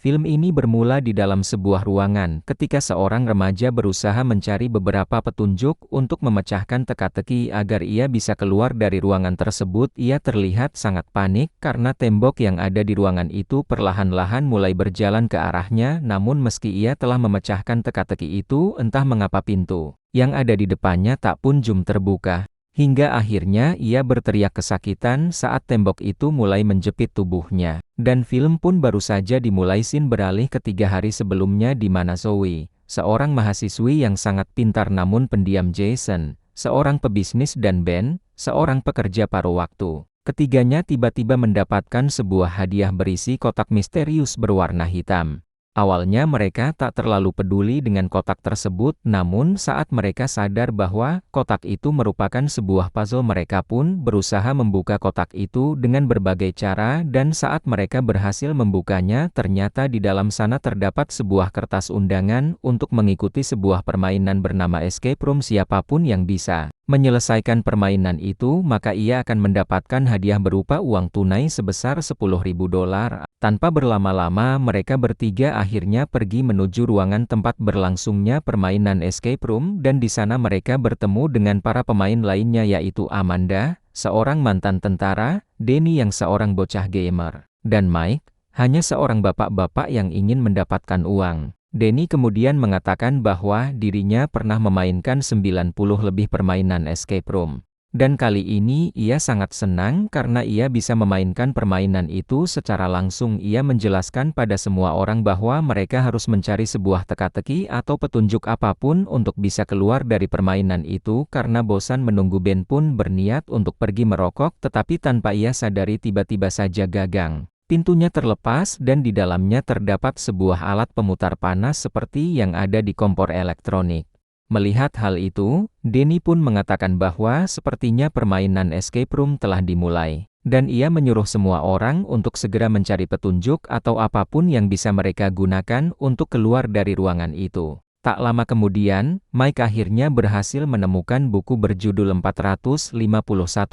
Film ini bermula di dalam sebuah ruangan ketika seorang remaja berusaha mencari beberapa petunjuk untuk memecahkan teka-teki agar ia bisa keluar dari ruangan tersebut. Ia terlihat sangat panik karena tembok yang ada di ruangan itu perlahan-lahan mulai berjalan ke arahnya, namun meski ia telah memecahkan teka-teki itu, entah mengapa pintu yang ada di depannya tak kunjung terbuka. Hingga akhirnya ia berteriak kesakitan saat tembok itu mulai menjepit tubuhnya. Dan film pun baru saja dimulai. Scene beralih ke 3 hari sebelumnya di mana Zoe, seorang mahasiswi yang sangat pintar namun pendiam, Jason, seorang pebisnis, dan Ben, seorang pekerja paruh waktu. Ketiganya tiba-tiba mendapatkan sebuah hadiah berisi kotak misterius berwarna hitam. Awalnya mereka tak terlalu peduli dengan kotak tersebut, namun saat mereka sadar bahwa kotak itu merupakan sebuah puzzle, mereka pun berusaha membuka kotak itu dengan berbagai cara, dan saat mereka berhasil membukanya, ternyata di dalam sana terdapat sebuah kertas undangan untuk mengikuti sebuah permainan bernama Escape Room. Siapapun yang bisa menyelesaikan permainan itu, maka ia akan mendapatkan hadiah berupa uang tunai sebesar $10.000. Tanpa berlama-lama, mereka bertiga akhirnya pergi menuju ruangan tempat berlangsungnya permainan escape room, dan di sana mereka bertemu dengan para pemain lainnya, yaitu Amanda, seorang mantan tentara, Danny yang seorang bocah gamer, dan Mike, hanya seorang bapak-bapak yang ingin mendapatkan uang. Danny kemudian mengatakan bahwa dirinya pernah memainkan 90 lebih permainan escape room. Dan kali ini ia sangat senang karena ia bisa memainkan permainan itu secara langsung. Ia menjelaskan pada semua orang bahwa mereka harus mencari sebuah teka-teki atau petunjuk apapun untuk bisa keluar dari permainan itu. Karena bosan menunggu, Ben pun berniat untuk pergi merokok, tetapi tanpa ia sadari tiba-tiba saja gagang pintunya terlepas dan di dalamnya terdapat sebuah alat pemutar panas seperti yang ada di kompor elektronik. Melihat hal itu, Danny pun mengatakan bahwa sepertinya permainan escape room telah dimulai, dan ia menyuruh semua orang untuk segera mencari petunjuk atau apapun yang bisa mereka gunakan untuk keluar dari ruangan itu. Tak lama kemudian, Mike akhirnya berhasil menemukan buku berjudul 451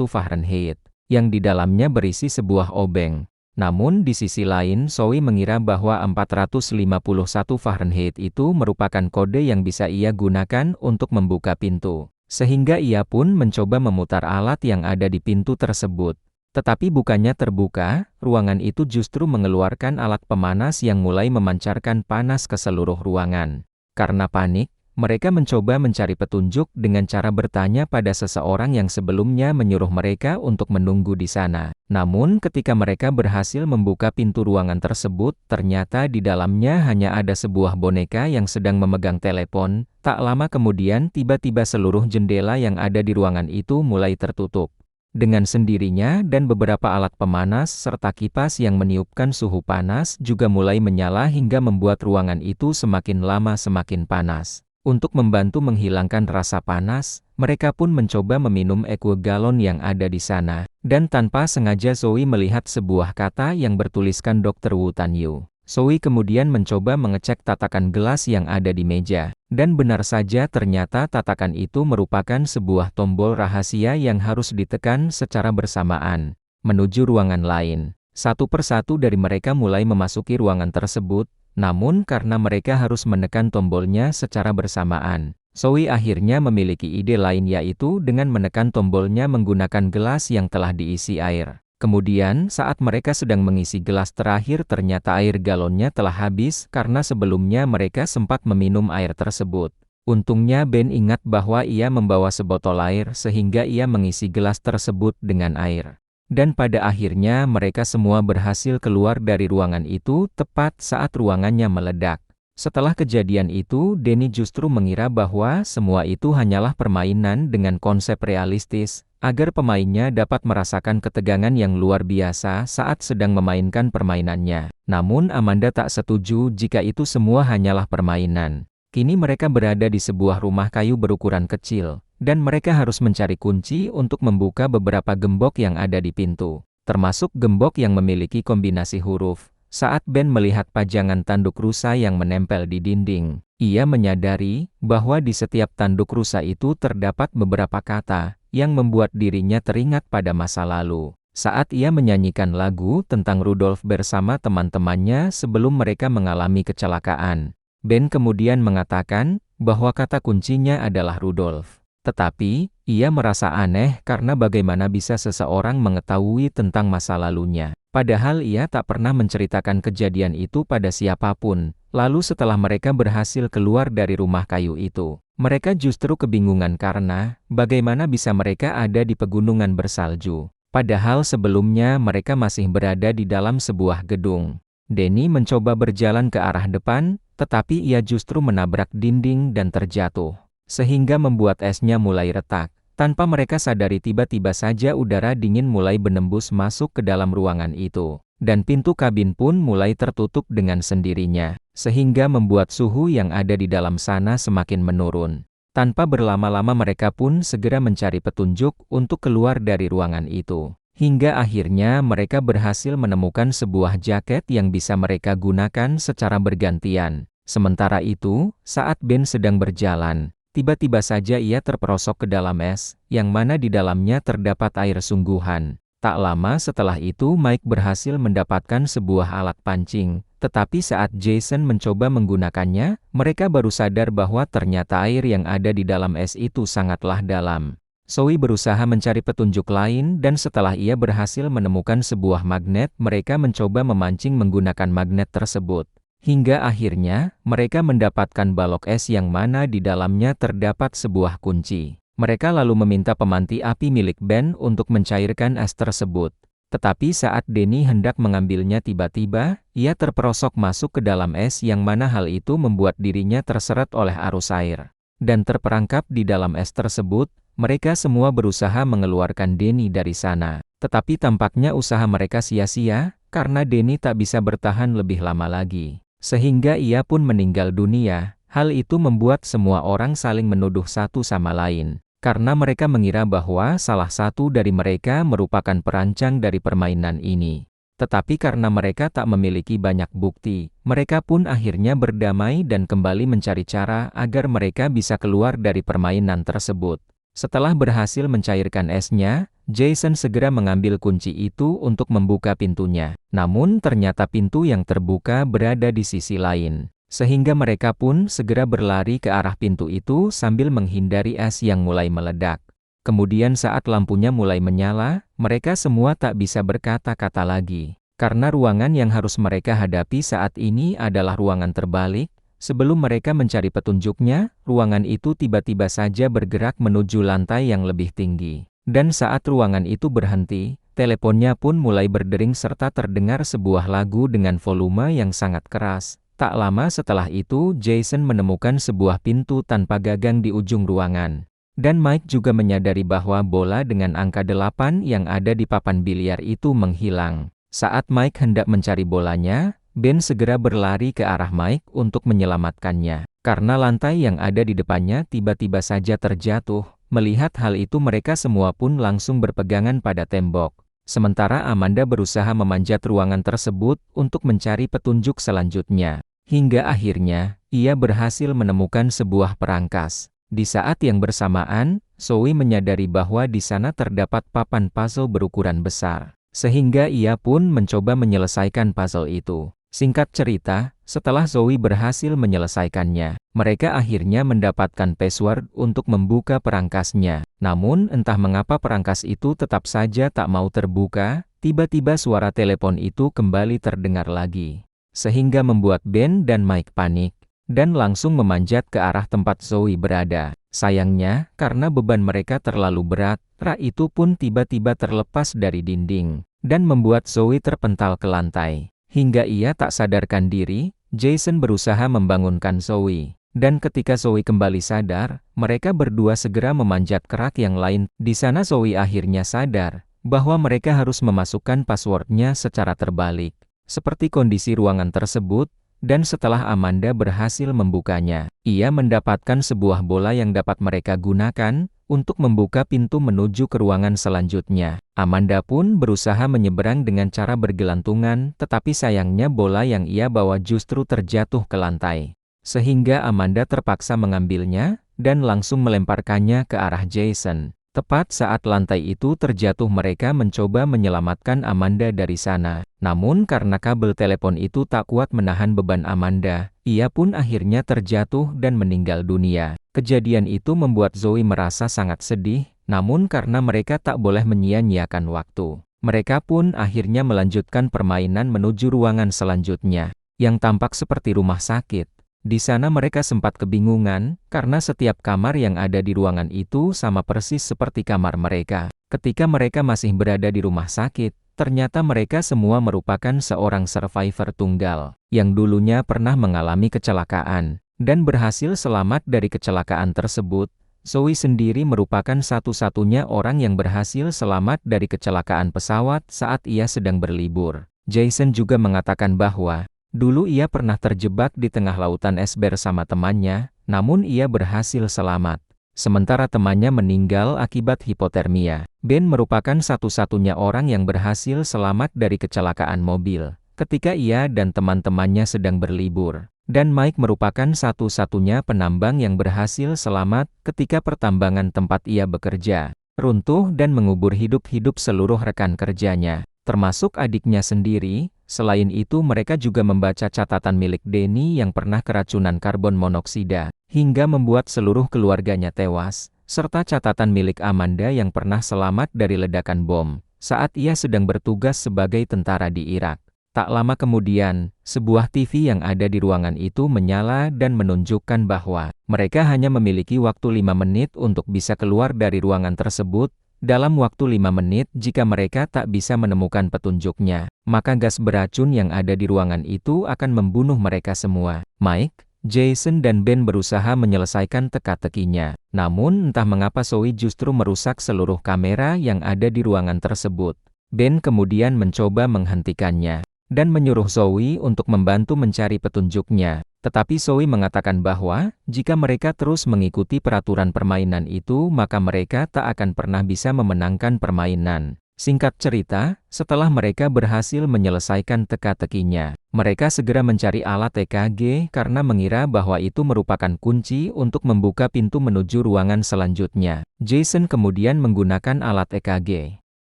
Fahrenheit, yang di dalamnya berisi sebuah obeng. Namun di sisi lain, Zoe mengira bahwa 451 Fahrenheit itu merupakan kode yang bisa ia gunakan untuk membuka pintu. Sehingga ia pun mencoba memutar alat yang ada di pintu tersebut. Tetapi bukannya terbuka, ruangan itu justru mengeluarkan alat pemanas yang mulai memancarkan panas ke seluruh ruangan. Karena panik, mereka mencoba mencari petunjuk dengan cara bertanya pada seseorang yang sebelumnya menyuruh mereka untuk menunggu di sana. Namun ketika mereka berhasil membuka pintu ruangan tersebut, ternyata di dalamnya hanya ada sebuah boneka yang sedang memegang telepon. Tak lama kemudian tiba-tiba seluruh jendela yang ada di ruangan itu mulai tertutup dengan sendirinya, dan beberapa alat pemanas serta kipas yang meniupkan suhu panas juga mulai menyala hingga membuat ruangan itu semakin lama semakin panas. Untuk membantu menghilangkan rasa panas, mereka pun mencoba meminum aqua galon yang ada di sana. Dan tanpa sengaja Zoe melihat sebuah kata yang bertuliskan Dr. Wu Tan Yu. Zoe kemudian mencoba mengecek tatakan gelas yang ada di meja. Dan benar saja ternyata tatakan itu merupakan sebuah tombol rahasia yang harus ditekan secara bersamaan menuju ruangan lain. Satu persatu dari mereka mulai memasuki ruangan tersebut. Namun karena mereka harus menekan tombolnya secara bersamaan, Zoe akhirnya memiliki ide lain, yaitu dengan menekan tombolnya menggunakan gelas yang telah diisi air. Kemudian saat mereka sedang mengisi gelas terakhir, ternyata air galonnya telah habis karena sebelumnya mereka sempat meminum air tersebut. Untungnya Ben ingat bahwa ia membawa sebotol air sehingga ia mengisi gelas tersebut dengan air. Dan pada akhirnya mereka semua berhasil keluar dari ruangan itu tepat saat ruangannya meledak. Setelah kejadian itu, Danny justru mengira bahwa semua itu hanyalah permainan dengan konsep realistis, agar pemainnya dapat merasakan ketegangan yang luar biasa saat sedang memainkan permainannya. Namun Amanda tak setuju jika itu semua hanyalah permainan. Kini mereka berada di sebuah rumah kayu berukuran kecil. Dan mereka harus mencari kunci untuk membuka beberapa gembok yang ada di pintu, termasuk gembok yang memiliki kombinasi huruf. Saat Ben melihat pajangan tanduk rusa yang menempel di dinding, ia menyadari bahwa di setiap tanduk rusa itu terdapat beberapa kata yang membuat dirinya teringat pada masa lalu. Saat ia menyanyikan lagu tentang Rudolf bersama teman-temannya sebelum mereka mengalami kecelakaan, Ben kemudian mengatakan bahwa kata kuncinya adalah Rudolf. Tetapi, ia merasa aneh karena bagaimana bisa seseorang mengetahui tentang masa lalunya. Padahal ia tak pernah menceritakan kejadian itu pada siapapun. Lalu setelah mereka berhasil keluar dari rumah kayu itu, mereka justru kebingungan karena bagaimana bisa mereka ada di pegunungan bersalju. Padahal sebelumnya mereka masih berada di dalam sebuah gedung. Danny mencoba berjalan ke arah depan, tetapi ia justru menabrak dinding dan terjatuh, sehingga membuat esnya mulai retak. Tanpa mereka sadari tiba-tiba saja udara dingin mulai menembus masuk ke dalam ruangan itu, dan pintu kabin pun mulai tertutup dengan sendirinya, sehingga membuat suhu yang ada di dalam sana semakin menurun. Tanpa berlama-lama mereka pun segera mencari petunjuk untuk keluar dari ruangan itu. Hingga akhirnya mereka berhasil menemukan sebuah jaket yang bisa mereka gunakan secara bergantian. Sementara itu, saat Ben sedang berjalan, tiba-tiba saja ia terperosok ke dalam es, yang mana di dalamnya terdapat air sungguhan. Tak lama setelah itu Mike berhasil mendapatkan sebuah alat pancing, tetapi saat Jason mencoba menggunakannya, mereka baru sadar bahwa ternyata air yang ada di dalam es itu sangatlah dalam. Zoe berusaha mencari petunjuk lain dan setelah ia berhasil menemukan sebuah magnet, mereka mencoba memancing menggunakan magnet tersebut. Hingga akhirnya, mereka mendapatkan balok es yang mana di dalamnya terdapat sebuah kunci. Mereka lalu meminta pemanti api milik Ben untuk mencairkan es tersebut. Tetapi saat Danny hendak mengambilnya tiba-tiba, ia terperosok masuk ke dalam es yang mana hal itu membuat dirinya terseret oleh arus air. Dan terperangkap di dalam es tersebut, mereka semua berusaha mengeluarkan Danny dari sana. Tetapi tampaknya usaha mereka sia-sia, karena Danny tak bisa bertahan lebih lama lagi. Sehingga ia pun meninggal dunia. Hal itu membuat semua orang saling menuduh satu sama lain. Karena mereka mengira bahwa salah satu dari mereka merupakan perancang dari permainan ini. Tetapi karena mereka tak memiliki banyak bukti, mereka pun akhirnya berdamai dan kembali mencari cara agar mereka bisa keluar dari permainan tersebut. Setelah berhasil mencairkan esnya, Jason segera mengambil kunci itu untuk membuka pintunya. Namun ternyata pintu yang terbuka berada di sisi lain. Sehingga mereka pun segera berlari ke arah pintu itu sambil menghindari es yang mulai meledak. Kemudian saat lampunya mulai menyala, mereka semua tak bisa berkata-kata lagi. Karena ruangan yang harus mereka hadapi saat ini adalah ruangan terbalik. Sebelum mereka mencari petunjuknya, ruangan itu tiba-tiba saja bergerak menuju lantai yang lebih tinggi. Dan saat ruangan itu berhenti, teleponnya pun mulai berdering serta terdengar sebuah lagu dengan volume yang sangat keras. Tak lama setelah itu, Jason menemukan sebuah pintu tanpa gagang di ujung ruangan. Dan Mike juga menyadari bahwa bola dengan angka 8 yang ada di papan biliar itu menghilang. Saat Mike hendak mencari bolanya, Ben segera berlari ke arah Mike untuk menyelamatkannya. Karena lantai yang ada di depannya tiba-tiba saja terjatuh. Melihat hal itu mereka semua pun langsung berpegangan pada tembok. Sementara Amanda berusaha memanjat ruangan tersebut untuk mencari petunjuk selanjutnya. Hingga akhirnya, ia berhasil menemukan sebuah perangkas. Di saat yang bersamaan, Zoe menyadari bahwa di sana terdapat papan puzzle berukuran besar. Sehingga ia pun mencoba menyelesaikan puzzle itu. Singkat cerita, setelah Zoe berhasil menyelesaikannya, mereka akhirnya mendapatkan password untuk membuka perangkasnya. Namun entah mengapa perangkas itu tetap saja tak mau terbuka, tiba-tiba suara telepon itu kembali terdengar lagi. Sehingga membuat Ben dan Mike panik, dan langsung memanjat ke arah tempat Zoe berada. Sayangnya, karena beban mereka terlalu berat, rak itu pun tiba-tiba terlepas dari dinding, dan membuat Zoe terpental ke lantai. Hingga ia tak sadarkan diri, Jason berusaha membangunkan Zoe. Dan ketika Zoe kembali sadar, mereka berdua segera memanjat ke rak yang lain. Di sana Zoe akhirnya sadar, bahwa mereka harus memasukkan passwordnya secara terbalik. Seperti kondisi ruangan tersebut, dan setelah Amanda berhasil membukanya, ia mendapatkan sebuah bola yang dapat mereka gunakan untuk membuka pintu menuju ke ruangan selanjutnya. Amanda pun berusaha menyeberang dengan cara bergelantungan, tetapi sayangnya bola yang ia bawa justru terjatuh ke lantai. Sehingga Amanda terpaksa mengambilnya, dan langsung melemparkannya ke arah Jason. Tepat saat lantai itu terjatuh mereka mencoba menyelamatkan Amanda dari sana. Namun karena kabel telepon itu tak kuat menahan beban Amanda, ia pun akhirnya terjatuh dan meninggal dunia. Kejadian itu membuat Zoe merasa sangat sedih, namun karena mereka tak boleh menyia-nyiakan waktu, mereka pun akhirnya melanjutkan permainan menuju ruangan selanjutnya, yang tampak seperti rumah sakit. Di sana mereka sempat kebingungan, karena setiap kamar yang ada di ruangan itu sama persis seperti kamar mereka. Ketika mereka masih berada di rumah sakit, ternyata mereka semua merupakan seorang survivor tunggal, yang dulunya pernah mengalami kecelakaan, dan berhasil selamat dari kecelakaan tersebut. Zoe sendiri merupakan satu-satunya orang yang berhasil selamat dari kecelakaan pesawat saat ia sedang berlibur. Jason juga mengatakan bahwa dulu ia pernah terjebak di tengah lautan es bersama temannya, namun ia berhasil selamat. Sementara temannya meninggal akibat hipotermia. Ben merupakan satu-satunya orang yang berhasil selamat dari kecelakaan mobil, ketika ia dan teman-temannya sedang berlibur. Dan Mike merupakan satu-satunya penambang yang berhasil selamat ketika pertambangan tempat ia bekerja runtuh dan mengubur hidup-hidup seluruh rekan kerjanya, termasuk adiknya sendiri. Selain itu mereka juga membaca catatan milik Danny yang pernah keracunan karbon monoksida, hingga membuat seluruh keluarganya tewas, serta catatan milik Amanda yang pernah selamat dari ledakan bom, saat ia sedang bertugas sebagai tentara di Irak. Tak lama kemudian, sebuah TV yang ada di ruangan itu menyala dan menunjukkan bahwa mereka hanya memiliki waktu 5 menit untuk bisa keluar dari ruangan tersebut. Dalam waktu 5 menit, jika mereka tak bisa menemukan petunjuknya, maka gas beracun yang ada di ruangan itu akan membunuh mereka semua. Mike, Jason dan Ben berusaha menyelesaikan teka-tekinya. Namun entah mengapa Zoe justru merusak seluruh kamera yang ada di ruangan tersebut. Ben kemudian mencoba menghentikannya dan menyuruh Zoe untuk membantu mencari petunjuknya. Tetapi Zoe mengatakan bahwa, jika mereka terus mengikuti peraturan permainan itu maka mereka tak akan pernah bisa memenangkan permainan. Singkat cerita, setelah mereka berhasil menyelesaikan teka-tekinya, mereka segera mencari alat EKG karena mengira bahwa itu merupakan kunci untuk membuka pintu menuju ruangan selanjutnya. Jason kemudian menggunakan alat EKG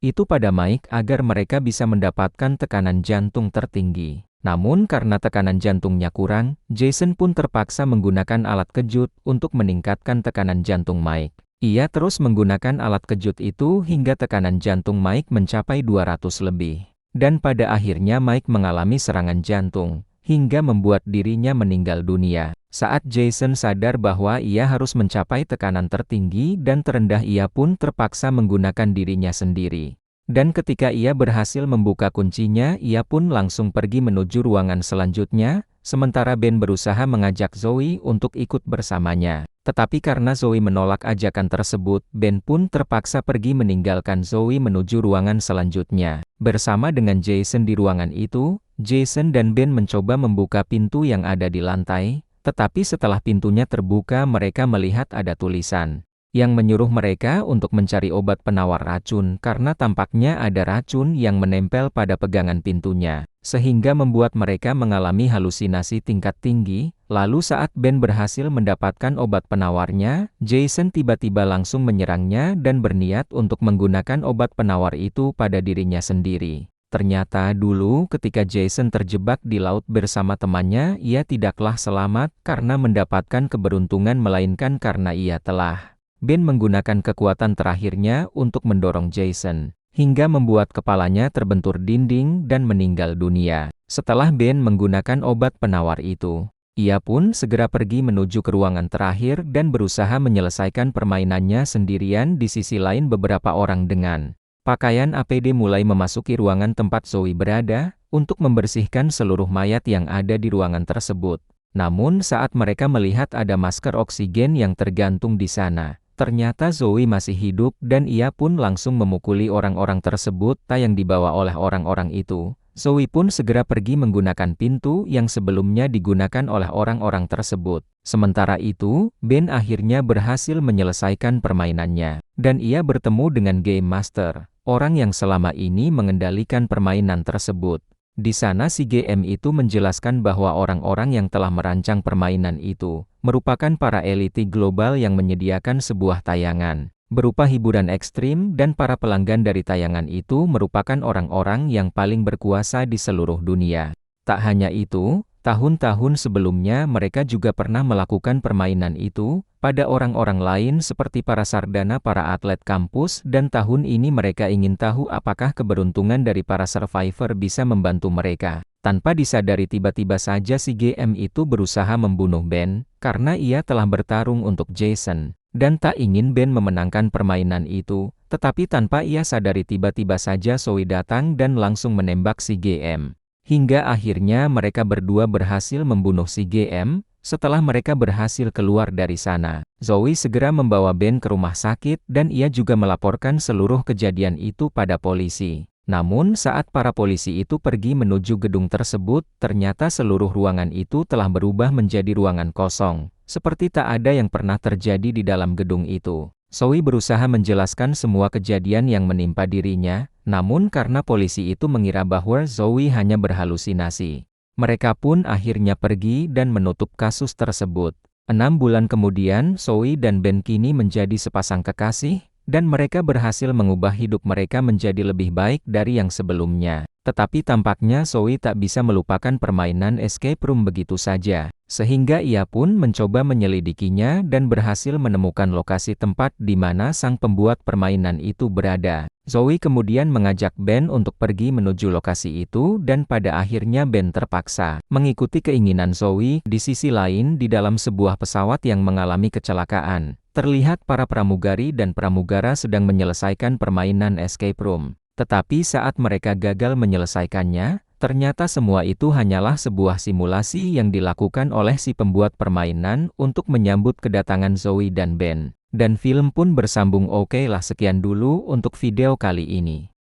itu pada Mike agar mereka bisa mendapatkan tekanan jantung tertinggi. Namun karena tekanan jantungnya kurang, Jason pun terpaksa menggunakan alat kejut untuk meningkatkan tekanan jantung Mike. Ia terus menggunakan alat kejut itu hingga tekanan jantung Mike mencapai 200 lebih. Dan pada akhirnya Mike mengalami serangan jantung, hingga membuat dirinya meninggal dunia. Saat Jason sadar bahwa ia harus mencapai tekanan tertinggi dan terendah, ia pun terpaksa menggunakan dirinya sendiri. Dan ketika ia berhasil membuka kuncinya, ia pun langsung pergi menuju ruangan selanjutnya, sementara Ben berusaha mengajak Zoe untuk ikut bersamanya. Tetapi karena Zoe menolak ajakan tersebut, Ben pun terpaksa pergi meninggalkan Zoe menuju ruangan selanjutnya. Bersama dengan Jason di ruangan itu, Jason dan Ben mencoba membuka pintu yang ada di lantai, tetapi setelah pintunya terbuka mereka melihat ada tulisan yang menyuruh mereka untuk mencari obat penawar racun karena tampaknya ada racun yang menempel pada pegangan pintunya, sehingga membuat mereka mengalami halusinasi tingkat tinggi. Lalu saat Ben berhasil mendapatkan obat penawarnya, Jason tiba-tiba langsung menyerangnya dan berniat untuk menggunakan obat penawar itu pada dirinya sendiri. Ternyata dulu ketika Jason terjebak di laut bersama temannya, ia tidaklah selamat karena mendapatkan keberuntungan melainkan karena ia telah Ben menggunakan kekuatan terakhirnya untuk mendorong Jason, hingga membuat kepalanya terbentur dinding dan meninggal dunia. Setelah Ben menggunakan obat penawar itu, ia pun segera pergi menuju ke ruangan terakhir dan berusaha menyelesaikan permainannya sendirian. Di sisi lain beberapa orang dengan pakaian APD mulai memasuki ruangan tempat Zoe berada, untuk membersihkan seluruh mayat yang ada di ruangan tersebut. Namun saat mereka melihat ada masker oksigen yang tergantung di sana, ternyata Zoe masih hidup dan ia pun langsung memukuli orang-orang tersebut yang dibawa oleh orang-orang itu. Zoe pun segera pergi menggunakan pintu yang sebelumnya digunakan oleh orang-orang tersebut. Sementara itu, Ben akhirnya berhasil menyelesaikan permainannya, dan ia bertemu dengan Game Master, orang yang selama ini mengendalikan permainan tersebut. Di sana si GM itu menjelaskan bahwa orang-orang yang telah merancang permainan itu merupakan para elite global yang menyediakan sebuah tayangan berupa hiburan ekstrim dan para pelanggan dari tayangan itu merupakan orang-orang yang paling berkuasa di seluruh dunia. Tak hanya itu, tahun-tahun sebelumnya mereka juga pernah melakukan permainan itu pada orang-orang lain seperti para sarjana, para atlet kampus, dan tahun ini mereka ingin tahu apakah keberuntungan dari para survivor bisa membantu mereka. Tanpa disadari tiba-tiba saja si GM itu berusaha membunuh Ben, karena ia telah bertarung untuk Jason, dan tak ingin Ben memenangkan permainan itu, tetapi tanpa ia sadari tiba-tiba saja Zoe datang dan langsung menembak si GM. Hingga akhirnya mereka berdua berhasil membunuh si GM. Setelah mereka berhasil keluar dari sana, Zoe segera membawa Ben ke rumah sakit dan ia juga melaporkan seluruh kejadian itu pada polisi. Namun saat para polisi itu pergi menuju gedung tersebut, ternyata seluruh ruangan itu telah berubah menjadi ruangan kosong, seperti tak ada yang pernah terjadi di dalam gedung itu. Zoe berusaha menjelaskan semua kejadian yang menimpa dirinya, namun karena polisi itu mengira bahwa Zoe hanya berhalusinasi, mereka pun akhirnya pergi dan menutup kasus tersebut. 6 bulan kemudian, Zoe dan Ben kini menjadi sepasang kekasih, dan mereka berhasil mengubah hidup mereka menjadi lebih baik dari yang sebelumnya. Tetapi tampaknya Zoe tak bisa melupakan permainan escape room begitu saja, sehingga ia pun mencoba menyelidikinya dan berhasil menemukan lokasi tempat di mana sang pembuat permainan itu berada. Zoe kemudian mengajak Ben untuk pergi menuju lokasi itu dan pada akhirnya Ben terpaksa mengikuti keinginan Zoe. Di sisi lain, di dalam sebuah pesawat yang mengalami kecelakaan, terlihat para pramugari dan pramugara sedang menyelesaikan permainan escape room. Tetapi saat mereka gagal menyelesaikannya, ternyata semua itu hanyalah sebuah simulasi yang dilakukan oleh si pembuat permainan untuk menyambut kedatangan Zoe dan Ben. Dan film pun bersambung. Oke lah, sekian dulu untuk video kali ini.